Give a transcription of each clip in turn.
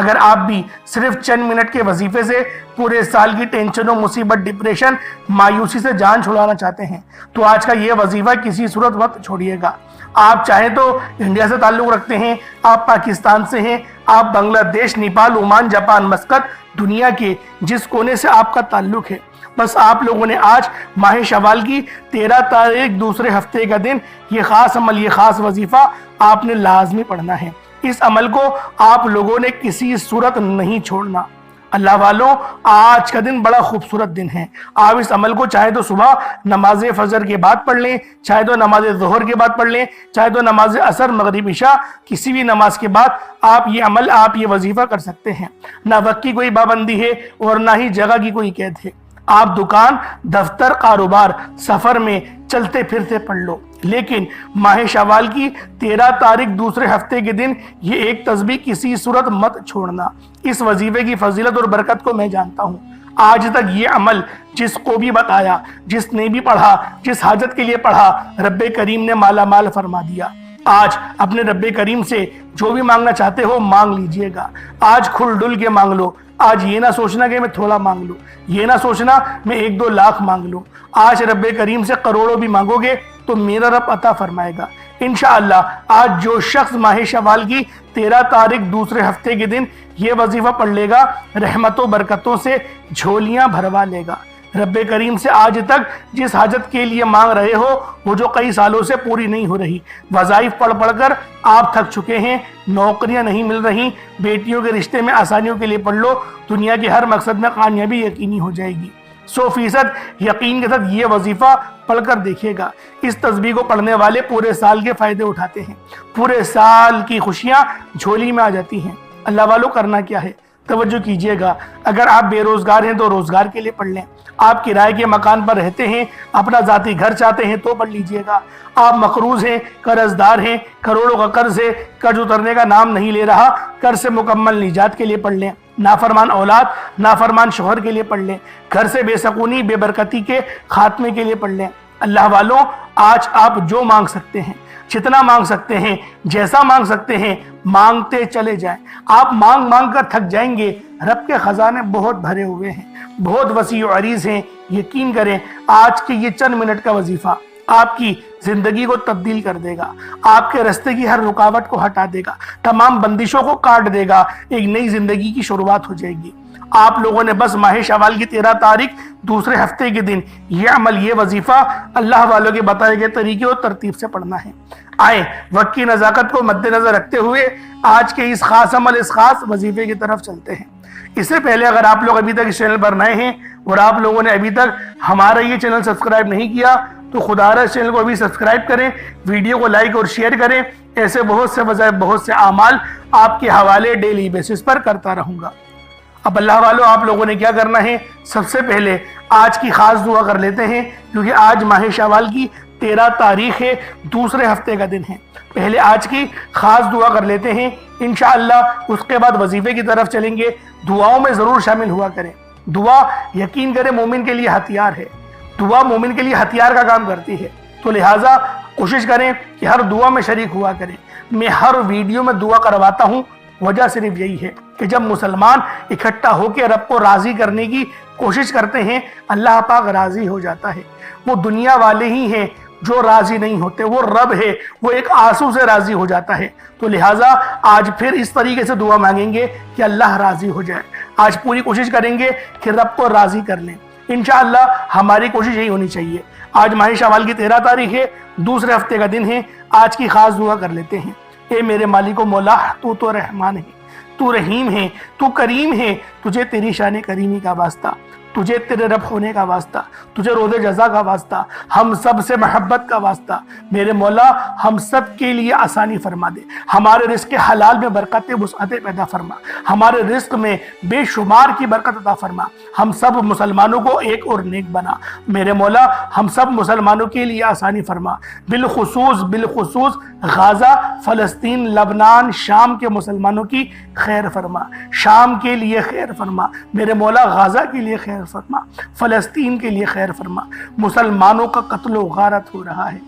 اگر آپ بھی صرف چند منٹ کے وظیفے سے پورے سال کی ٹینشنوں، مصیبت، ڈپریشن، مایوسی سے جان چھڑانا چاہتے ہیں تو آج کا یہ وظیفہ کسی صورت مت چھوڑیے گا۔ آپ چاہیں تو انڈیا سے تعلق رکھتے ہیں، آپ پاکستان سے ہیں، آپ بنگلہ دیش، نیپال، عمان، جاپان، مسقط، دنیا کے جس کونے سے آپ کا تعلق ہے، بس آپ لوگوں نے آج ماہ شوال کی 13 تاریخ دوسرے ہفتے کا دن یہ خاص عمل، یہ خاص وظیفہ آپ نے لازمی پڑھنا ہے۔ اس عمل کو آپ لوگوں نے کسی صورت نہیں چھوڑنا۔ اللہ والوں، آج کا دن بڑا خوبصورت دن ہے۔ آپ اس عمل کو چاہے تو صبح نماز فجر کے بعد پڑھ لیں، چاہے تو نماز ظہر کے بعد پڑھ لیں، چاہے تو نماز عصر، مغرب، عشاء، کسی بھی نماز کے بعد آپ یہ عمل، آپ یہ وظیفہ کر سکتے ہیں۔ نہ وقت کی کوئی پابندی ہے اور نہ ہی جگہ کی کوئی قید ہے۔ آپ دکان، دفتر، کاروبار، سفر میں چلتے پھرتے پڑھ لو، لیکن ماہ شوال کی 13 تاریخ دوسرے ہفتے کے دن یہ ایک تسبیح کسی صورت مت چھوڑنا۔ اس وظیفے کی فضیلت اور برکت کو میں جانتا ہوں۔ آج تک یہ عمل جس کو بھی بتایا، جس نے بھی پڑھا، جس حاجت کے لیے پڑھا، رب کریم نے مالا مال فرما دیا۔ آج اپنے رب کریم سے جو بھی مانگنا چاہتے ہو مانگ لیجئے گا۔ آج کھل ڈل کے مانگ لو۔ آج یہ نہ سوچنا کہ میں تھوڑا مانگ لوں، یہ نہ سوچنا میں 1-2 لاکھ مانگ لوں۔ آج رب کریم سے کروڑوں بھی مانگو گے تو میرا رب عطا فرمائے گا انشاءاللہ۔ آج جو شخص ماہ شوال کی 13 تاریخ دوسرے ہفتے کے دن یہ وظیفہ پڑھ لے گا، رحمتوں برکتوں سے جھولیاں بھروا لے گا۔ رب کریم سے آج تک جس حاجت کے لیے مانگ رہے ہو، وہ جو کئی سالوں سے پوری نہیں ہو رہی، وظائف پڑھ پڑھ کر آپ تھک چکے ہیں، نوکریاں نہیں مل رہی، بیٹیوں کے رشتے میں آسانیوں کے لیے پڑھ لو، دنیا کے ہر مقصد میں کامیابی یقینی ہو جائے گی۔ 100% یقین کے ساتھ یہ وظیفہ پڑھ کر دیکھیے گا۔ اس تسبیح کو پڑھنے والے پورے سال کے فائدے اٹھاتے ہیں، پورے سال کی خوشیاں جھولی میں آ جاتی ہیں۔ اللہ والوں، کرنا کیا ہے؟ توجہ کیجئے گا۔ اگر آپ بے روزگار ہیں تو روزگار کے لیے پڑھ لیں۔ آپ کرائے کے مکان پر رہتے ہیں، اپنا ذاتی گھر چاہتے ہیں تو پڑھ لیجئے گا۔ آپ مقروض ہیں، قرض دار ہیں، کروڑوں کا قرض ہے، قرض اترنے کا نام نہیں لے رہا، قرض سے مکمل نجات کے لیے پڑھ لیں۔ نافرمان اولاد، نافرمان شوہر کے لیے پڑھ لیں۔ گھر سے بے سکونی، بے برکتی کے خاتمے کے لیے پڑھ لیں۔ اللہ والوں، آج آپ جو مانگ سکتے ہیں، جتنا مانگ سکتے ہیں، جیسا مانگ سکتے ہیں، مانگتے چلے جائیں۔ آپ مانگ مانگ کر تھک جائیں گے۔ رب کے خزانے بہت بھرے ہوئے ہیں، بہت وسیع و عریض ہیں۔ یقین کریں، آج کے یہ چند منٹ کا وظیفہ آپ کی زندگی کو تبدیل کر دے گا، آپ کے راستے کی ہر رکاوٹ کو ہٹا دے گا، تمام بندشوں کو کاٹ دے گا، ایک نئی زندگی کی شروعات ہو جائے گی۔ آپ لوگوں نے بس ماہ شوال کی 13 تاریخ دوسرے ہفتے کے دن یہ عمل، یہ وظیفہ اللہ والوں کے بتائے گئے طریقے اور ترتیب سے پڑھنا ہے۔ آئیں وقت کی نزاکت کو مد نظر رکھتے ہوئے آج کے اس خاص عمل، اس خاص وظیفے کی طرف چلتے ہیں۔ اس سے پہلے اگر آپ لوگ ابھی تک اس چینل پر نئے ہیں اور آپ لوگوں نے ابھی تک ہمارا یہ چینل سبسکرائب نہیں کیا تو خدا را اس چینل کو ابھی سبسکرائب کریں، ویڈیو کو لائک اور شیئر کریں۔ ایسے بہت سے وظائف، بہت سے اعمال آپ کے حوالے ڈیلی بیسس پر کرتا رہوں گا۔ اب اللہ والوں، آپ لوگوں نے کیا کرنا ہے؟ سب سے پہلے آج کی خاص دعا کر لیتے ہیں، کیونکہ آج ماہ شوال کی 13 تاریخ ہے، دوسرے ہفتے کا دن ہے۔ پہلے آج کی خاص دعا کر لیتے ہیں انشاءاللہ، اس کے بعد وظیفے کی طرف چلیں گے۔ دعاؤں میں ضرور شامل ہوا کریں۔ دعا، یقین کریں، مومن کے لیے ہتھیار ہے۔ دعا مومن کے لیے ہتھیار کا کام کرتی ہے، تو لہٰذا کوشش کریں کہ ہر دعا میں شریک ہوا کریں۔ میں ہر ویڈیو میں دعا کرواتا ہوں، وجہ صرف یہی ہے کہ جب مسلمان اکٹھا ہو کے رب کو راضی کرنے کی کوشش کرتے ہیں، اللہ پاک راضی ہو جاتا ہے۔ وہ دنیا والے ہی ہیں جو راضی نہیں ہوتے، وہ رب ہے، وہ ایک آنسو سے راضی ہو جاتا ہے۔ تو لہٰذا آج پھر اس طریقے سے دعا مانگیں گے کہ اللہ راضی ہو جائے۔ آج پوری کوشش کریں گے کہ رب کو راضی کر لیں۔ انشاءاللہ ہماری کوشش یہی ہونی چاہیے۔ آج ماہ شوال کی 13 تاریخ ہے، دوسرے ہفتے کا دن ہے۔ آج کی خاص دعا کر لیتے ہیں۔ اے میرے مالک و مولا، تو رحمان ہے، تو رحیم ہے، تو کریم ہے، تجھے تیری شان کریمی کا واسطہ، تجھے تیرے رب ہونے کا واسطہ، تجھے روز جزا کا واسطہ، ہم سب سے محبت کا واسطہ۔ میرے مولا، ہم سب کے لیے آسانی فرما دے، ہمارے رزق حلال میں برکت وسعت پیدا فرما، ہمارے رزق میں بے شمار کی برکت عطا فرما، ہم سب مسلمانوں کو ایک اور نیک بنا۔ میرے مولا، ہم سب مسلمانوں کے لیے آسانی فرما، بالخصوص غزہ، فلسطین، لبنان، شام کے مسلمانوں کی خیر فرما، شام کے لیے خیر فرما۔ میرے مولا، غزہ کے لیے خیر فرما، فلسطین کے لیے خیر فرما۔ مسلمانوں کا قتل و غارت ہو رہا ہے،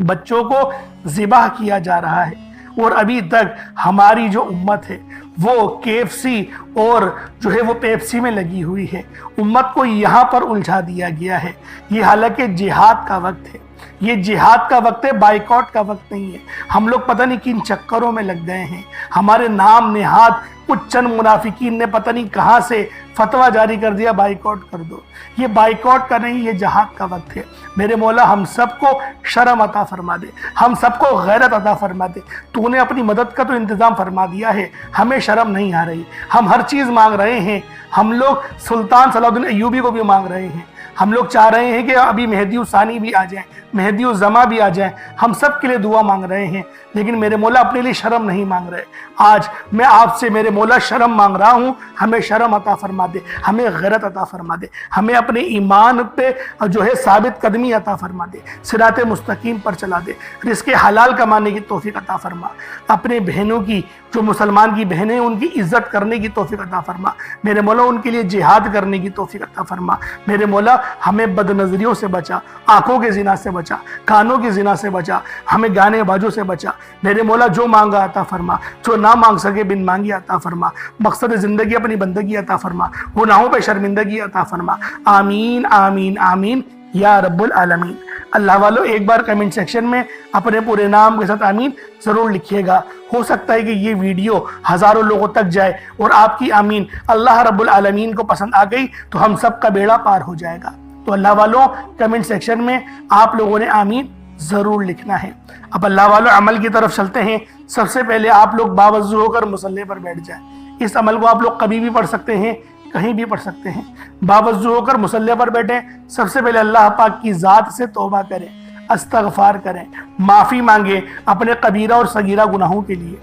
بچوں کو ذبح کیا جا رہا ہے، اور ابھی تک ہماری جو امت ہے وہ KFC اور جو ہے وہ پیپسی میں لگی ہوئی ہے۔ امت کو یہاں پر الجھا دیا گیا ہے۔ یہ حالانکہ جہاد کا وقت ہے، یہ جہاد کا وقت ہے، بائیکاٹ کا وقت نہیں ہے۔ ہم لوگ پتہ نہیں کن چکروں میں لگ گئے ہیں۔ ہمارے نام نہاد کچھ چند منافقین نے پتہ نہیں کہاں سے فتویٰ جاری کر دیا بائیکاٹ کر دو۔ یہ بائیکاٹ کا نہیں، یہ جہاد کا وقت ہے۔ میرے مولا ہم سب کو شرم عطا فرما دے، ہم سب کو غیرت عطا فرما دے۔ تو نے اپنی مدد کا تو انتظام فرما دیا ہے، ہمیں شرم نہیں آ رہی۔ ہم ہر چیز مانگ رہے ہیں، ہم لوگ سلطان صلاح الدین ایوبی کو بھی مانگ رہے ہیں۔ ہم لوگ چاہ رہے ہیں کہ ابھی مہدی ثانی بھی آ جائیں، مہدی الزما بھی آ جائیں۔ ہم سب کے لیے دعا مانگ رہے ہیں، لیکن میرے مولا اپنے لیے شرم نہیں مانگ رہے۔ آج میں آپ سے میرے مولا شرم مانگ رہا ہوں، ہمیں شرم عطا فرما دے، ہمیں غیرت عطا فرما دے، ہمیں اپنے ایمان پہ جو ہے ثابت قدمی عطا فرما دے، صراط مستقیم پر چلا دے، رزق حلال کمانے کی توفیق عطا فرما، اپنے بہنوں کی جو مسلمان کی بہنیں ان کی عزت کرنے کی توفیق عطا فرما، میرے مولا ان کے لیے جہاد کرنے کی توفیق عطا فرما۔ میرے مولا ہمیں بد نظریوں سے بچا، آنکھوں کے زنا سے بچا، کانوں کی زنا سے بچا، ہمیں گانے بازوں سے بچا۔ میرے مولا جو مانگا عطا فرما، جو نہ مانگ سکے بن مانگی عطا فرما، مقصد زندگی اپنی بندگی عطا فرما، گناہوں پہ شرمندگی عطا فرما۔ آمین آمین آمین یا رب العالمین۔ اللہ والو ایک بار کمنٹ سیکشن میں اپنے پورے نام کے ساتھ آمین ضرور لکھیے گا۔ ہو سکتا ہے کہ یہ ویڈیو ہزاروں لوگوں تک جائے اور آپ کی آمین اللہ رب العالمین کو پسند آ گئی تو ہم سب کا بیڑا پار ہو جائے گا۔ تو اللہ والوں کمنٹ سیکشن میں آپ لوگوں نے آمین ضرور لکھنا ہے۔ اب اللہ والوں عمل کی طرف چلتے ہیں۔ سب سے پہلے آپ لوگ باوضو ہو کر مصلی پر بیٹھ جائیں۔ اس عمل کو آپ لوگ کبھی بھی پڑھ سکتے ہیں، کہیں بھی پڑھ سکتے ہیں۔ باوضو ہو کر مصلی پر بیٹھیں۔ سب سے پہلے اللہ پاک کی ذات سے توبہ کریں، استغفار کریں، معافی مانگیں اپنے کبیرہ اور صغیرہ گناہوں کے لیے۔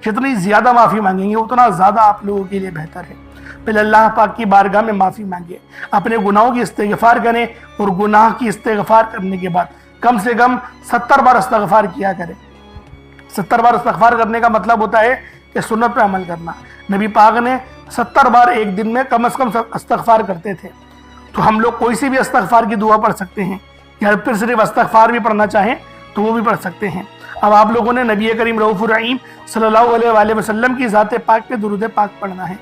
جتنی زیادہ معافی مانگیں گے اتنا زیادہ آپ لوگوں کے لیے بہتر ہے۔ پہلے اللہ پاک کی بارگاہ میں معافی مانگیں، اپنے گناہوں کی استغفار کریں، اور گناہ کی استغفار کرنے کے بعد کم سے کم 70 بار استغفار کیا کریں۔ 70 بار استغفار کرنے کا مطلب ہوتا ہے کہ سنت پہ عمل کرنا۔ نبی پاک نے 70 بار ایک دن میں کم از کم استغفار کرتے تھے۔ تو ہم لوگ کوئی سی بھی استغفار کی دعا پڑھ سکتے ہیں، یا پھر صرف استغفار بھی پڑھنا چاہیں تو وہ بھی پڑھ سکتے ہیں۔ اب آپ لوگوں نے نبی کریم رؤوف الرحیم صلی اللہ علیہ وآلہ وسلم کی ذات پاک پہ درود پاک پڑھنا ہے۔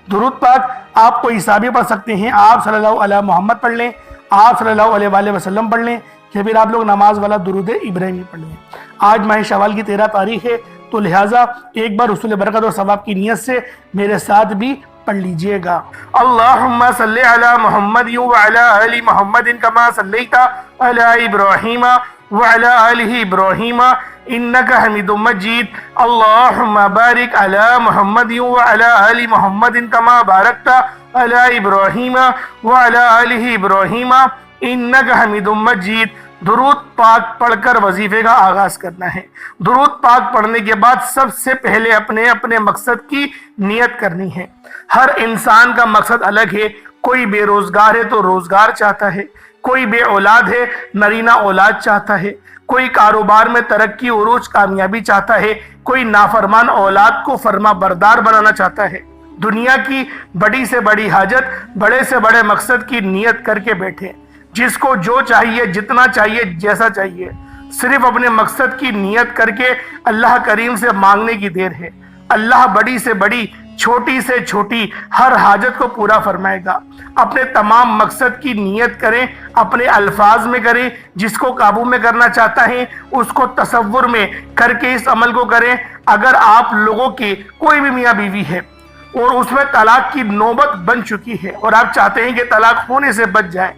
درود پاک آپ کو حسابی پڑھ سکتے ہیں، آپ صلی اللہ علیہ محمد پڑھ لیں، آپ صلی اللہ علیہ وآلہ وسلم پڑھ لیں، یا پھر آپ لوگ نماز والا درود ابراہیمی پڑھ لیں۔ آج ماہ شوال کی 13 تاریخ ہے، تو لہٰذا ایک بار حصول برکت اور ثواب کی نیت سے میرے ساتھ بھی پڑھ لیجئے گا۔ اللہم صلی علی محمد وعلی آل محمد کما صلیت علی ابراہیم وعلی آل ابراہیم انکا حمید مجید۔ اللہم بارک علی محمد وعلی آل محمد کما بارکت علی ابراہیم وعلی آل ابراہیم انکا حمید مجید۔ درود پاک پڑھ کر وظیفے کا آغاز کرنا ہے۔ درود پاک پڑھنے کے بعد سب سے پہلے اپنے مقصد کی نیت کرنی ہے۔ ہر انسان کا مقصد الگ ہے۔ کوئی بے روزگار ہے تو روزگار چاہتا ہے، کوئی بے اولاد ہے نرینہ اولاد چاہتا ہے، کوئی کاروبار میں ترقی عروج کامیابی چاہتا ہے، کوئی نافرمان اولاد کو فرما بردار بنانا چاہتا ہے۔ دنیا کی بڑی سے بڑی حاجت، بڑے سے بڑے مقصد کی نیت کر کے بیٹھے۔ جس کو جو چاہیے، جتنا چاہیے، جیسا چاہیے، صرف اپنے مقصد کی نیت کر کے اللہ کریم سے مانگنے کی دیر ہے۔ اللہ بڑی سے بڑی، چھوٹی سے چھوٹی ہر حاجت کو پورا فرمائے گا۔ اپنے تمام مقصد کی نیت کریں، اپنے الفاظ میں کریں۔ جس کو قابو میں کرنا چاہتا ہے اس کو تصور میں کر کے اس عمل کو کریں۔ اگر آپ لوگوں کی کوئی بھی میاں بیوی ہے اور اس میں طلاق کی نوبت بن چکی ہے اور آپ چاہتے ہیں کہ طلاق ہونے سے بچ جائے،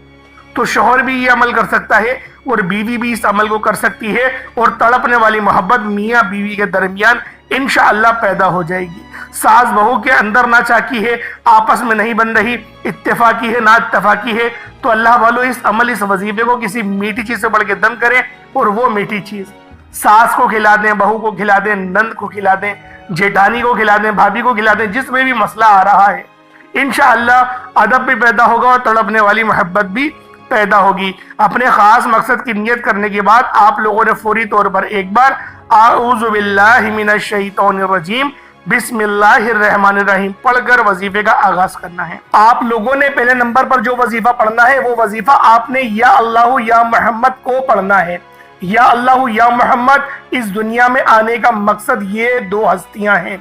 تو شوہر بھی یہ عمل کر سکتا ہے اور بیوی بھی اس عمل کو کر سکتی ہے، اور تڑپنے والی محبت میاں بیوی کے درمیان انشاءاللہ پیدا ہو جائے گی۔ ساس بہو کے اندر نہ چاکی ہے، آپس میں نہیں بن رہی، اتفاقی ہے نہ اتفاقی ہے، تو اللہ والو اس عمل، اس وظیفے کو کسی میٹھی چیز سے بڑھ کے دم کریں، اور وہ میٹھی چیز ساس کو کھلا دیں، بہو کو کھلا دیں، نند کو کھلا دیں، جیٹھانی کو کھلا دیں، بھابھی کو کھلا دیں، جس میں بھی مسئلہ آ رہا ہے انشاءاللہ ادب بھی پیدا ہوگا اور تڑپنے والی محبت بھی پیدا ہوگی۔ اپنے خاص مقصد کی نیت کرنے کے بعد آپ لوگوں نے فوری طور پر ایک بار اعوذ باللہ من الشیطان الرجیم بسم اللہ الرحمن الرحیم پڑھ کر وظیفے کا آغاز کرنا ہے۔ آپ لوگوں نے پہلے نمبر پر جو وظیفہ پڑھنا ہے وہ وظیفہ آپ نے یا اللہ یا محمد کو پڑھنا ہے۔ یا اللہ یا محمد اس دنیا میں آنے کا مقصد یہ دو ہستیاں ہیں،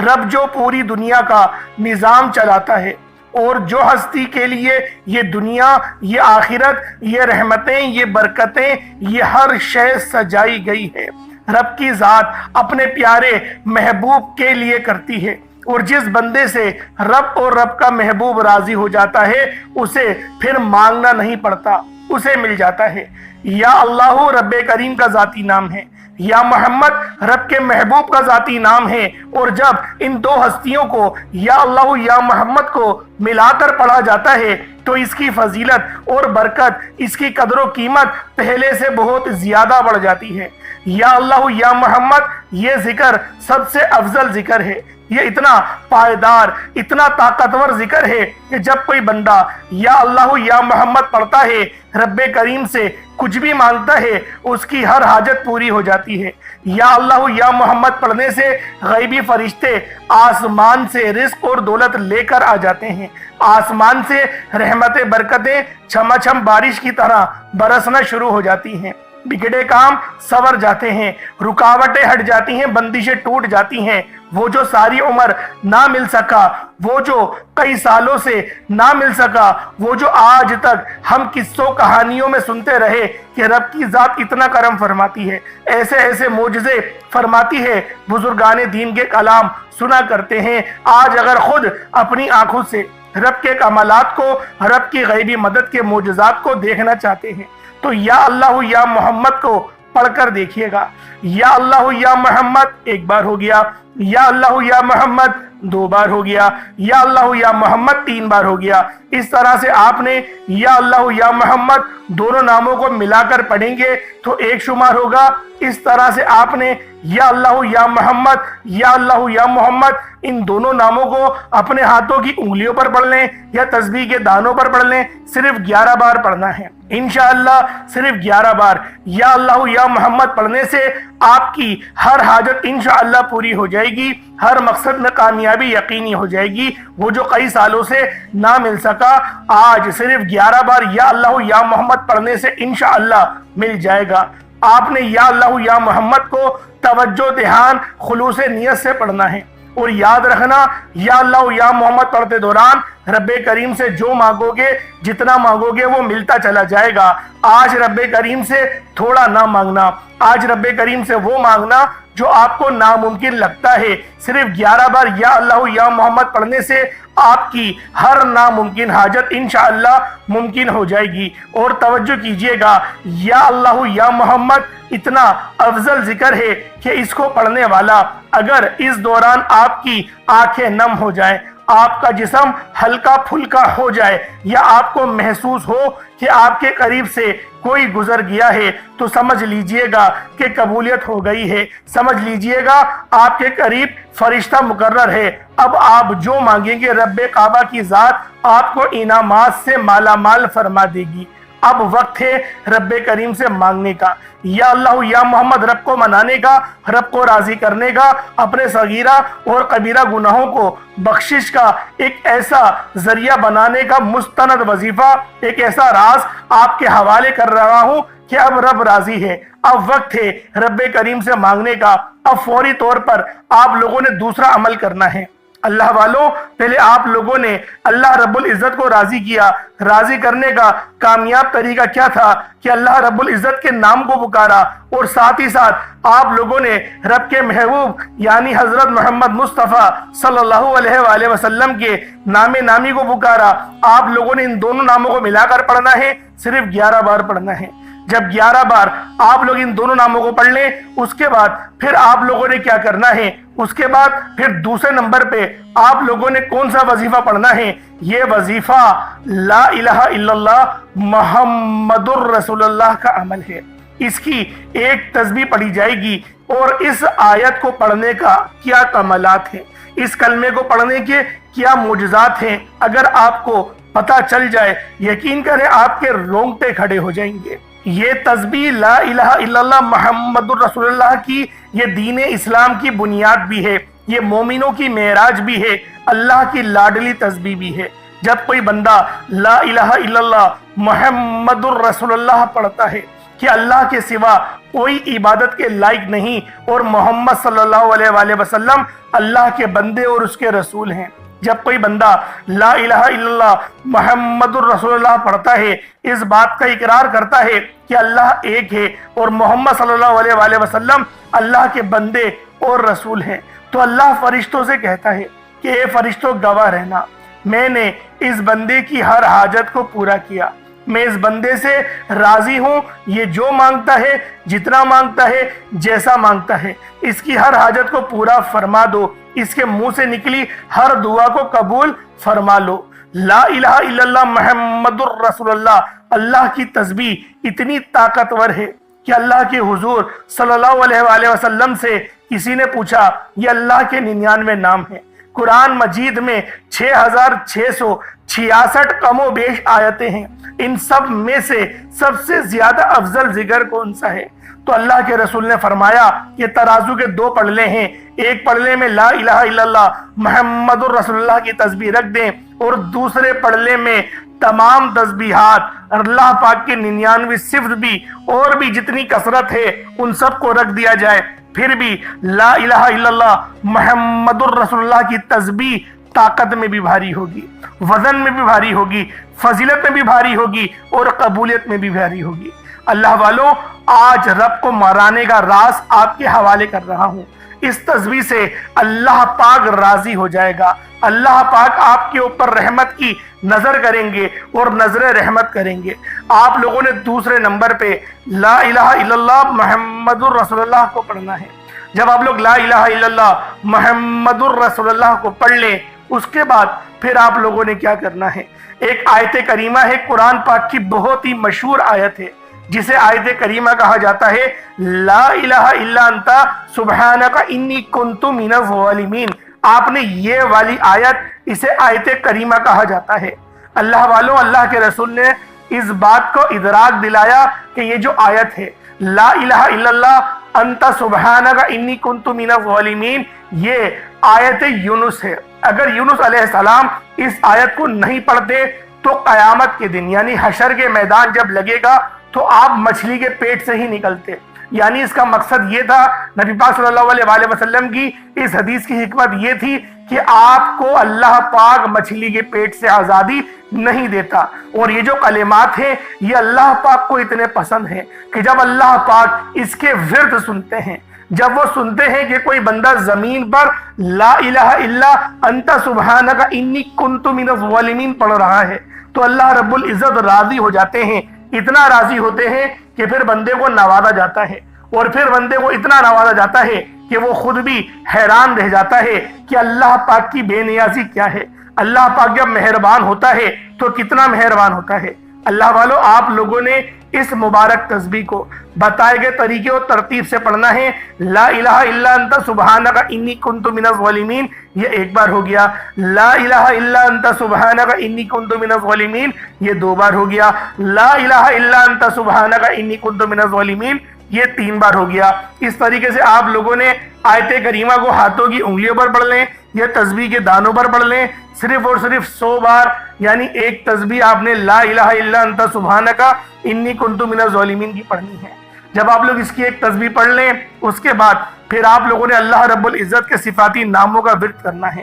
رب جو پوری دنیا کا نظام چلاتا ہے اور جو ہستی کے لیے یہ دنیا، یہ آخرت، یہ رحمتیں، یہ برکتیں، یہ ہر شے سجائی گئی ہے، رب کی ذات اپنے پیارے محبوب کے لیے کرتی ہے، اور جس بندے سے رب اور رب کا محبوب راضی ہو جاتا ہے اسے پھر مانگنا نہیں پڑتا، اسے مل جاتا ہے۔ یا اللہ رب کریم کا ذاتی نام ہے، یا محمد رب کے محبوب کا ذاتی نام ہے، اور جب ان دو ہستیوں کو یا اللہ یا محمد کو ملا کر پڑھا جاتا ہے تو اس کی فضیلت اور برکت، اس کی قدر و قیمت پہلے سے بہت زیادہ بڑھ جاتی ہے۔ یا اللہ یا محمد یہ ذکر سب سے افضل ذکر ہے، یہ اتنا پائیدار، اتنا طاقتور ذکر ہے کہ جب کوئی بندہ یا اللہ یا محمد پڑھتا ہے، رب کریم سے کچھ بھی مانگتا ہے، اس کی ہر حاجت پوری ہو جاتی ہے۔ یا اللہ یا محمد پڑھنے سے غیبی فرشتے آسمان سے رزق اور دولت لے کر آ جاتے ہیں، آسمان سے رحمتیں برکتیں چھما چھم بارش کی طرح برسنا شروع ہو جاتی ہیں، بگڑے کام سور جاتے ہیں، رکاوٹیں ہٹ جاتی ہیں، بندشیں ٹوٹ جاتی ہیں۔ وہ جو ساری عمر نہ مل سکا، وہ جو کئی سالوں سے نہ مل سکا، وہ جو آج تک ہم قصوں کہانیوں میں سنتے رہے کہ رب کی ذات اتنا کرم فرماتی ہے، ایسے ایسے معجزے فرماتی ہے، بزرگان دین کے کلام سنا کرتے ہیں، آج اگر خود اپنی آنکھوں سے رب کے کمالات کو، رب کی غیبی مدد کے معجزات کو دیکھنا چاہتے ہیں تو یا اللہ یا محمد کو پڑھ کر دیکھیے گا۔ یا اللہ یا محمد ایک بار ہو گیا، یا اللہ یا محمد دو بار ہو گیا، یا اللہ یا محمد تین بار ہو گیا۔ اس طرح سے آپ نے یا اللہ یا محمد دونوں ناموں کو ملا کر پڑھیں گے تو ایک شمار ہوگا۔ اس طرح سے آپ نے یا اللہ یا محمد، یا اللہ یا محمد ان دونوں ناموں کو اپنے ہاتھوں کی انگلیوں پر پڑھ لیں یا تسبیح کے دانوں پر پڑھ لیں، صرف 11 بار پڑھنا ہے انشاءاللہ، صرف 11 بار یا اللہ یا محمد پڑھنے سے آپ کی ہر حاجت انشاءاللہ پوری ہو جائے گی، ہر مقصد میں کامیابی یقینی ہو جائے گی۔ وہ جو کئی سالوں سے نہ مل سکا، آج صرف 11 بار یا اللہ یا محمد پڑھنے سے انشاءاللہ مل جائے گا۔ آپ نے یا اللہ یا محمد کو توجہ، دھیان، خلوص نیت سے پڑھنا ہے، اور یاد رکھنا یا اللہ یا محمد پڑھتے دوران رب کریم سے جو مانگو گے، جتنا مانگو گے وہ ملتا چلا جائے گا۔ آج رب کریم سے تھوڑا نہ مانگنا، آج رب کریم سے وہ مانگنا جو آپ کو ناممکن لگتا ہے۔ صرف 11 بار یا اللہ یا محمد پڑھنے سے آپ کی ہر ناممکن حاجت انشاءاللہ ممکن ہو جائے گی۔ اور توجہ کیجئے گا، یا اللہ یا محمد اتنا افضل ذکر ہے کہ اس کو پڑھنے والا اگر اس دوران آپ کی آنکھیں نم ہو جائیں، آپ کا جسم ہلکا پھلکا ہو جائے، یا آپ کو محسوس ہو کہ آپ کے قریب سے کوئی گزر گیا ہے، تو سمجھ لیجئے گا کہ قبولیت ہو گئی ہے، سمجھ لیجئے گا آپ کے قریب فرشتہ مقرر ہے۔ اب آپ جو مانگیں گے رب کعبہ کی ذات آپ کو انعامات سے مالا مال فرما دے گی۔ اب وقت ہے رب کریم سے مانگنے کا، یا اللہ یا محمد رب کو منانے کا، رب کو راضی کرنے کا، اپنے صغیرہ اور کبیرہ گناہوں کو بخشش کا ایک ایسا ذریعہ بنانے کا مستند وظیفہ، ایک ایسا راز آپ کے حوالے کر رہا ہوں کہ اب رب راضی ہے، اب وقت ہے رب کریم سے مانگنے کا۔ اب فوری طور پر آپ لوگوں نے دوسرا عمل کرنا ہے۔ اللہ والوں، پہلے آپ لوگوں نے اللہ رب العزت کو راضی کیا۔ راضی کرنے کا کامیاب طریقہ کیا تھا کہ اللہ رب العزت کے نام کو پکارا، اور ساتھ ہی ساتھ آپ لوگوں نے رب کے محبوب یعنی حضرت محمد مصطفیٰ صلی اللہ علیہ وآلہ وسلم کے نام نامی کو پکارا۔ آپ لوگوں نے ان دونوں ناموں کو ملا کر پڑھنا ہے، صرف 11 بار پڑھنا ہے۔ جب 11 بار آپ لوگ ان دونوں ناموں کو پڑھ لیں، اس کے بعد پھر آپ لوگوں نے کیا کرنا ہے، اس کے بعد پھر دوسرے نمبر پہ آپ لوگوں نے کون سا وظیفہ پڑھنا ہے؟ یہ وظیفہ لا الہ الا اللہ محمد الرسول اللہ کا عمل ہے۔ اس کی ایک تسبیح پڑھی جائے گی، اور اس آیت کو پڑھنے کا کیا کمالات ہیں، اس کلمے کو پڑھنے کے کیا معجزات ہیں، اگر آپ کو پتہ چل جائے، یقین کریں آپ کے رونگٹے کھڑے ہو جائیں گے۔ یہ تسبیح لا الہ الا اللہ محمد الرسول اللہ کی یہ دین اسلام کی بنیاد بھی ہے، یہ مومنوں کی معراج بھی ہے، اللہ کی لاڈلی تسبیح بھی ہے۔ جب کوئی بندہ لا الہ الا اللہ محمد الرسول اللہ پڑھتا ہے کہ اللہ کے سوا کوئی عبادت کے لائق نہیں اور محمد صلی اللہ علیہ وآلہ وسلم اللہ کے بندے اور اس کے رسول ہیں۔ جب کوئی بندہ لا الہ الا اللہ محمد الرسول اللہ پڑھتا ہے، اس بات کا اقرار کرتا ہے کہ اللہ ایک ہے اور محمد صلی اللہ علیہ وآلہ وسلم اللہ کے بندے اور رسول ہیں، تو اللہ فرشتوں سے کہتا ہے کہ اے فرشتوں گواہ رہنا، میں نے اس بندے کی ہر حاجت کو پورا کیا، میں اس بندے سے راضی ہوں، یہ جو مانگتا ہے، جتنا مانگتا ہے، جیسا مانگتا ہے، اس کی ہر حاجت کو پورا فرما دو، اس کے منہ سے نکلی ہر دعا کو قبول فرما لو۔ لا الہ الا اللہ محمد الرسول اللہ، اللہ کی تسبیح اتنی طاقتور ہے کہ اللہ کے حضور صلی اللہ علیہ وآلہ وسلم سے کسی نے پوچھا، یہ اللہ کے 99 نام ہیں، قرآن مجید میں 6666 کم و بیش آیتیں ہیں، ان سب میں سے سب سے زیادہ افضل ذکر کون سا ہے؟ تو اللہ کے رسول نے فرمایا کہ ترازو کے 2 پلڑے ہیں، ایک پلڑے میں لا الہ الا اللہ محمد الرسول اللہ کی تسبیح رکھ دیں اور دوسرے پلڑے میں تمام تسبیحات اللہ پاک کے 99 صفت بھی اور بھی جتنی کثرت ہے ان سب کو رکھ دیا جائے، پھر بھی لا الہ الا اللہ محمد الرسول اللہ کی تسبیح طاقت میں بھی بھاری ہوگی، وزن میں بھی بھاری ہوگی، فضیلت میں بھی بھاری ہوگی اور قبولیت میں بھی بھاری ہوگی۔ اللہ والوں، آج رب کو مرانے کا راز آپ کے حوالے کر رہا ہوں۔ اس تسبیح سے اللہ پاک راضی ہو جائے گا، اللہ پاک آپ کے اوپر رحمت کی نظر کریں گے اور نظر رحمت کریں گے۔ آپ لوگوں نے دوسرے نمبر پہ لا الہ الا اللہ محمد الرسول اللہ کو پڑھنا ہے۔ جب آپ لوگ لا الہ الا اللہ محمد الرسول اللہ کو پڑھ لیں، اس کے بعد پھر آپ لوگوں نے کیا کرنا ہے؟ ایک آیت کریمہ ہے، قرآن پاک کی بہت ہی مشہور آیت ہے جسے آیت کریمہ کہا جاتا ہے، لا الہ الا انت سبحانک انی کنت من الظالمین۔ آپ نے یہ والی آیت، اسے آیت کریمہ کہا جاتا ہے۔ اللہ والوں، اللہ کے رسول نے اس بات کو ادراک دلایا کہ یہ جو آیت ہے لا الہ الا اللہ انت سبحانک انی کنت من الظالمین، یہ آیت یونس ہے۔ اگر یونس علیہ السلام اس آیت کو نہیں پڑھتے تو قیامت کے دن یعنی حشر کے میدان جب لگے گا تو آپ مچھلی کے پیٹ سے ہی نکلتے۔ یعنی اس کا مقصد یہ تھا، نبی پاک صلی اللہ علیہ وآلہ وسلم کی اس حدیث کی حکمت یہ تھی کہ آپ کو اللہ پاک مچھلی کے پیٹ سے آزادی نہیں دیتا۔ اور یہ جو کلمات ہیں یہ اللہ پاک کو اتنے پسند ہیں کہ جب اللہ پاک اس کے ورد سنتے ہیں، جب وہ سنتے ہیں کہ کوئی بندہ زمین پر لا الہ الا انت سبحانک انی کنت من الظالمین پڑھ رہا ہے، تو اللہ رب العزت راضی ہو جاتے ہیں، اتنا راضی ہوتے ہیں کہ پھر بندے کو نوازا جاتا ہے، اور پھر بندے کو اتنا نوازا جاتا ہے کہ وہ خود بھی حیران رہ جاتا ہے کہ اللہ پاک کی بے نیازی کیا ہے۔ اللہ پاک جب مہربان ہوتا ہے تو کتنا مہربان ہوتا ہے۔ اللہ والو، آپ لوگوں نے اس مبارک تسبیح کو بتائے گئے طریقے اور ترتیب سے پڑھنا ہے۔ لا الہ الا انت سبحانک انی کنت من الظالمین، یہ ایک بار ہو گیا۔ لا الہ الا انت سبحانک انی کنت من الظالمین، یہ 2 بار ہو گیا۔ لا الہ الا انت سبحانک انی کنت من الظالمین، یہ 3 بار ہو گیا۔ اس طریقے سے آپ لوگوں نے آیت کریمہ کو ہاتھوں کی انگلیوں پر پڑھ لیں یا تسبیح کے دانوں پر پڑھ لیں، صرف اور صرف 100 بار، یعنی ایک تسبیح آپ نے لا الہ الا انت سبحانک انی کنت من الظالمین کی پڑھنی ہے۔ جب آپ لوگ اس کی ایک تسبیح پڑھ لیں، اس کے بعد پھر آپ لوگوں نے اللہ رب العزت کے صفاتی ناموں کا ورد کرنا ہے۔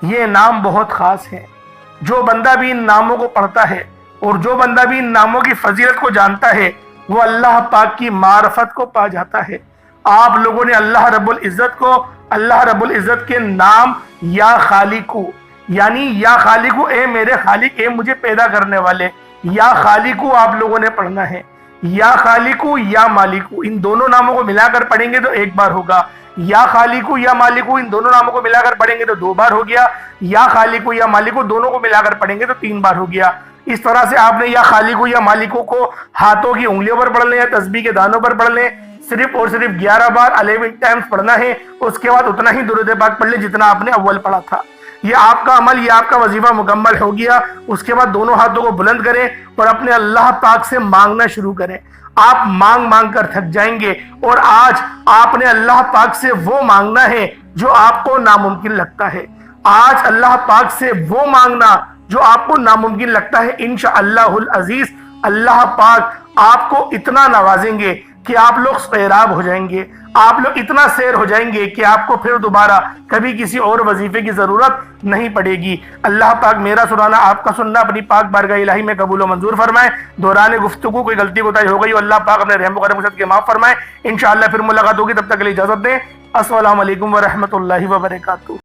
یہ نام بہت خاص ہے، جو بندہ بھی ان ناموں کو پڑھتا ہے اور جو بندہ بھی ان ناموں کی فضیلت کو جانتا ہے وہ اللہ پاک کی معرفت کو پا جاتا ہے۔ آپ لوگوں نے اللہ رب العزت کو، اللہ رب العزت کے نام یا خالقو، یعنی یا خالقو اے میرے خالق، اے مجھے پیدا کرنے والے، یا خالقو آپ لوگوں نے پڑھنا ہے۔ یا خالقو یا مالکو، ان دونوں ناموں کو ملا کر پڑھیں گے تو 1 بار ہوگا۔ یا خالقو یا مالکو، ان دونوں ناموں کو ملا کر پڑھیں گے تو 2 بار ہو گیا۔ یا خالقو یا مالکو دونوں کو ملا کر پڑھیں گے تو 3 بار ہو گیا۔ اس طرح سے آپ نے یا خالقو یا مالکو کو ہاتھوں کی انگلیوں پر پڑھ لیں یا تسبیح کے دانوں پر پڑھ لیں، صرف اور صرف 11 بار 11 ٹائمز پڑھنا ہے۔ اس کے بعد اتنا ہی درود پاک پڑھ لیں جتنا آپ نے اول پڑھا تھا۔ یہ آپ کا عمل، یہ آپ کا وظیفہ مکمل ہو گیا۔ اس کے بعد دونوں ہاتھوں کو بلند کریں اور اپنے اللہ پاک سے مانگنا شروع کریں۔ آپ مانگ مانگ کر تھک جائیں گے، اور آج آپ نے اللہ پاک سے وہ مانگنا ہے جو آپ کو ناممکن لگتا ہے۔ آج اللہ پاک سے وہ مانگنا جو آپ کو ناممکن لگتا ہے۔ انشاءاللہ العزیز اللہ پاک آپ کو اتنا نوازیں گے کہ آپ لوگ سیراب ہو جائیں گے، آپ لوگ اتنا سیر ہو جائیں گے کہ آپ کو پھر دوبارہ کبھی کسی اور وظیفے کی ضرورت نہیں پڑے گی۔ اللہ پاک میرا سنانا، آپ کا سننا اپنی پاک بارگاہ الہی میں قبول و منظور فرمائے۔ دوران گفتگو کوئی غلطی کوتاہی ہو گئی ہو، اللہ پاک اپنے رحم و کرم کے معاف فرمائے۔ انشاءاللہ پھر ملاقات ہوگی، تب تک کے لیے اجازت دیں۔ السلام علیکم ورحمۃ اللہ وبرکاتہ۔